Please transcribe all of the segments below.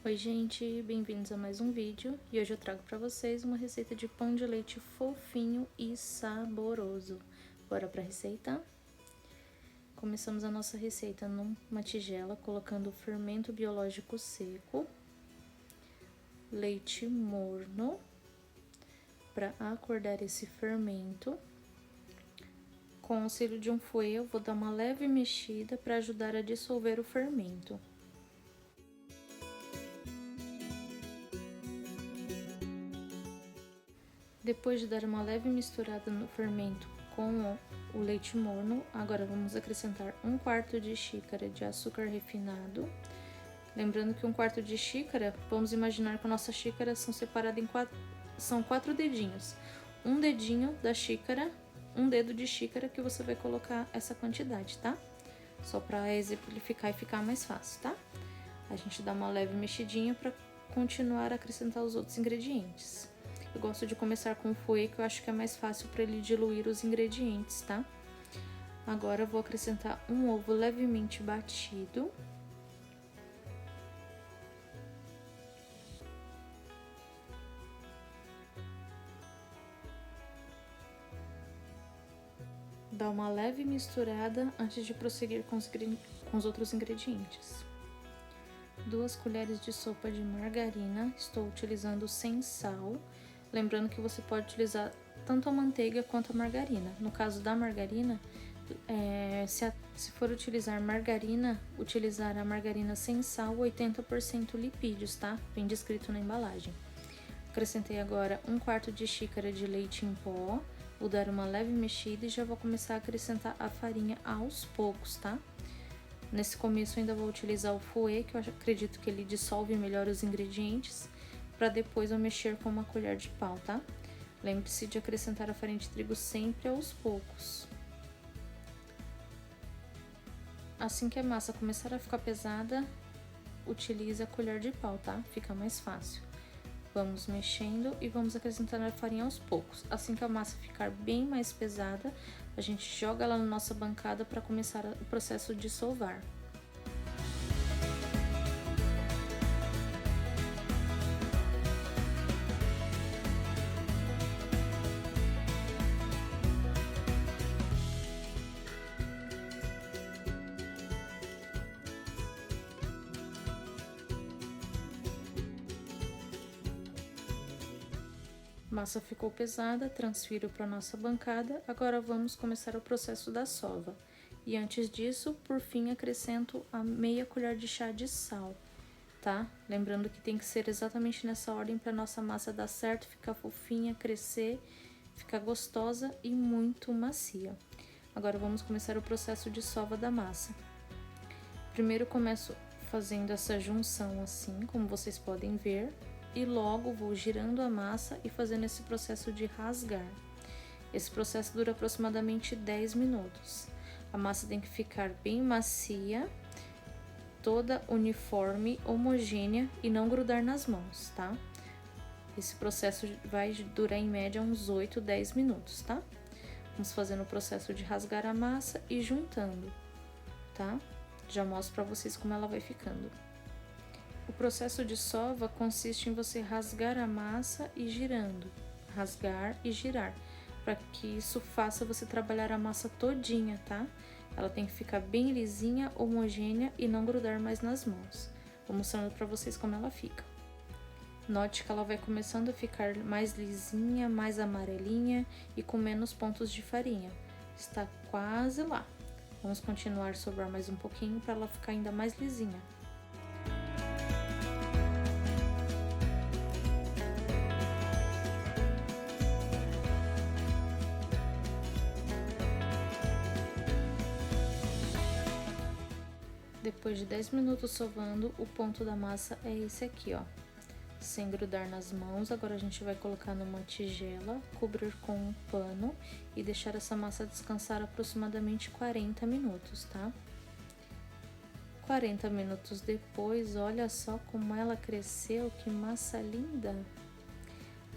Oi gente, bem-vindos a mais um vídeo e hoje eu trago para vocês uma receita de pão de leite fofinho e saboroso. Bora para a receita? Começamos a nossa receita numa tigela colocando fermento biológico seco, leite morno para acordar esse fermento. Com o auxílio de um fouet eu vou dar uma leve mexida para ajudar a dissolver o fermento. Depois de dar uma leve misturada no fermento com o leite morno, agora vamos acrescentar 1/4 de xícara de açúcar refinado. Lembrando que 1/4 de xícara, vamos imaginar que a nossa xícara são separadas em quatro dedinhos. Um dedinho da xícara, um dedo de xícara que você vai colocar essa quantidade, tá? Só para exemplificar e ficar mais fácil, tá? A gente dá uma leve mexidinha para continuar a acrescentar os outros ingredientes. Eu gosto de começar com o fouet, que eu acho que é mais fácil para ele diluir os ingredientes, tá? Agora eu vou acrescentar um ovo levemente batido. Dá uma leve misturada antes de prosseguir com os outros ingredientes. 2 colheres de sopa de margarina, estou utilizando sem sal. Lembrando que você pode utilizar tanto a manteiga quanto a margarina. No caso da margarina, se for utilizar margarina, utilizar a margarina sem sal, 80% lipídios, tá? Vem descrito na embalagem. Acrescentei agora 1/4 de xícara de leite em pó, vou dar uma leve mexida e já vou começar a acrescentar a farinha aos poucos, tá? Nesse começo eu ainda vou utilizar o fouet, que eu acredito que ele dissolve melhor os ingredientes, para depois eu mexer com uma colher de pau, tá? Lembre-se de acrescentar a farinha de trigo sempre aos poucos. Assim que a massa começar a ficar pesada, utilize a colher de pau, tá? Fica mais fácil. Vamos mexendo e vamos acrescentando a farinha aos poucos. Assim que a massa ficar bem mais pesada, a gente joga ela na nossa bancada para começar o processo de sovar. Massa ficou pesada, transfiro para nossa bancada. Agora vamos começar o processo da sova. E antes disso, por fim, acrescento a meia colher de chá de sal, tá? Lembrando que tem que ser exatamente nessa ordem para nossa massa dar certo, ficar fofinha, crescer, ficar gostosa e muito macia. Agora vamos começar o processo de sova da massa. Primeiro começo fazendo essa junção assim, como vocês podem ver. E logo vou girando a massa e fazendo esse processo de rasgar. Esse processo dura aproximadamente 10 minutos. A massa tem que ficar bem macia, toda uniforme, homogênea e não grudar nas mãos, tá? Esse processo vai durar em média uns 8, 10 minutos, tá? Vamos fazendo o processo de rasgar a massa e juntando, tá? Já mostro pra vocês como ela vai ficando. O processo de sova consiste em você rasgar a massa e girando, rasgar e girar, para que isso faça você trabalhar a massa todinha, tá? Ela tem que ficar bem lisinha, homogênea e não grudar mais nas mãos. Vou mostrando para vocês como ela fica. Note que ela vai começando a ficar mais lisinha, mais amarelinha e com menos pontos de farinha. Está quase lá. Vamos continuar a sovar mais um pouquinho para ela ficar ainda mais lisinha. Depois de 10 minutos sovando, o ponto da massa é esse aqui, ó. Sem grudar nas mãos, agora a gente vai colocar numa tigela, cobrir com um pano e deixar essa massa descansar aproximadamente 40 minutos, tá? 40 minutos depois, olha só como ela cresceu, que massa linda!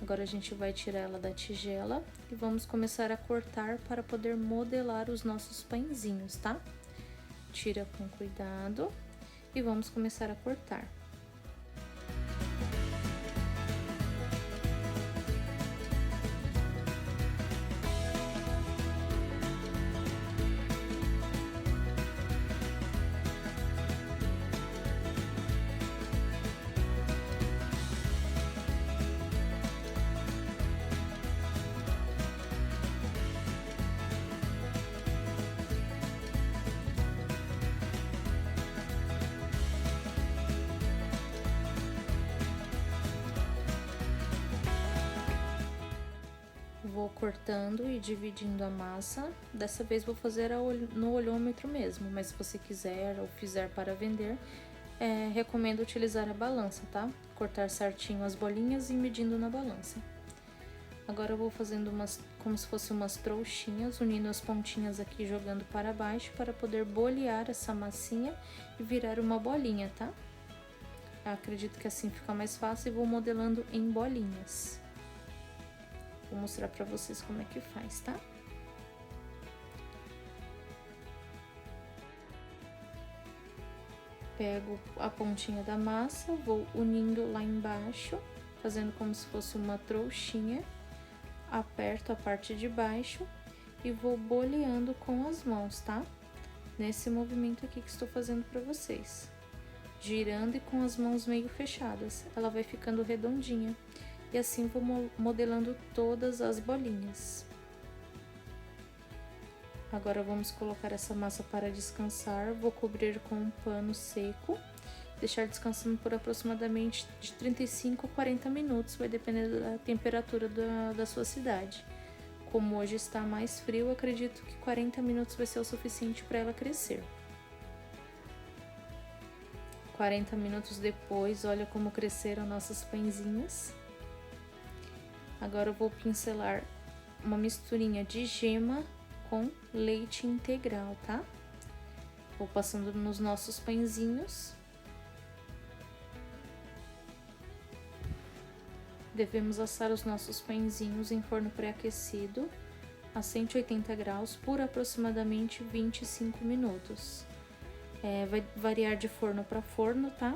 Agora a gente vai tirar ela da tigela e vamos começar a cortar para poder modelar os nossos pãezinhos, tá? Tira com cuidado e vamos começar a cortar. vou cortando e dividindo a massa. Dessa vez vou fazer no olhômetro mesmo, mas se você quiser ou fizer para vender, recomendo utilizar a balança, tá? Cortar certinho as bolinhas e medindo na balança. Agora eu vou fazendo como se fossem umas trouxinhas, unindo as pontinhas aqui, jogando para baixo, para poder bolear essa massinha e virar uma bolinha, tá? Eu acredito que assim fica mais fácil e vou modelando em bolinhas. Vou mostrar pra vocês como é que faz, tá? Pego a pontinha da massa, vou unindo lá embaixo, fazendo como se fosse uma trouxinha. Aperto a parte de baixo e vou boleando com as mãos, tá? Nesse movimento aqui que estou fazendo pra vocês. Girando e com as mãos meio fechadas, ela vai ficando redondinha. E assim vou modelando todas as bolinhas. Agora vamos colocar essa massa para descansar. Vou cobrir com um pano seco, deixar descansando por aproximadamente de 35 a 40 minutos, vai depender da temperatura da sua cidade. Como hoje está mais frio, acredito que 40 minutos vai ser o suficiente para ela crescer. 40 minutos depois, olha como cresceram nossas pãezinhas. Agora eu vou pincelar uma misturinha de gema com leite integral, tá? Vou passando nos nossos pãezinhos. Devemos assar os nossos pãezinhos em forno pré-aquecido a 180 graus por aproximadamente 25 minutos. Vai variar de forno para forno, tá?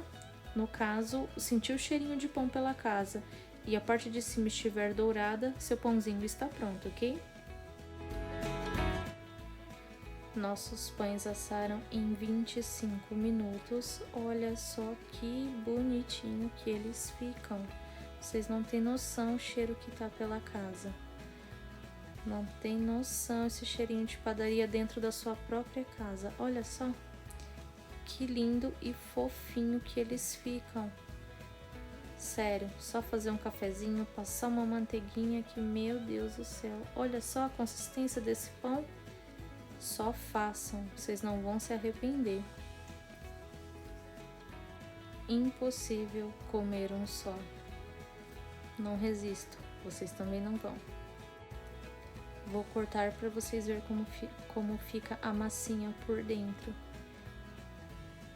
No caso, sentir o cheirinho de pão pela casa e a parte de cima estiver dourada, seu pãozinho está pronto, ok? Nossos pães assaram em 25 minutos. Olha só que bonitinho que eles ficam. Vocês não têm noção o cheiro que tá pela casa. Não tem noção esse cheirinho de padaria dentro da sua própria casa. Olha só que lindo e fofinho que eles ficam. Sério, só fazer um cafezinho, passar uma manteiguinha que, meu Deus do céu. Olha só a consistência desse pão. Só façam, vocês não vão se arrepender. Impossível comer um só. Não resisto, vocês também não vão. Vou cortar para vocês verem como fica a massinha por dentro.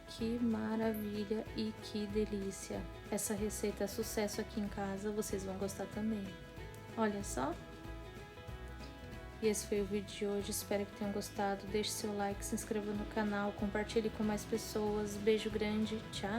Que maravilha e que delícia! Essa receita é sucesso aqui em casa, vocês vão gostar também. Olha só! E esse foi o vídeo de hoje, espero que tenham gostado. Deixe seu like, se inscreva no canal, compartilhe com mais pessoas. Beijo grande, tchau!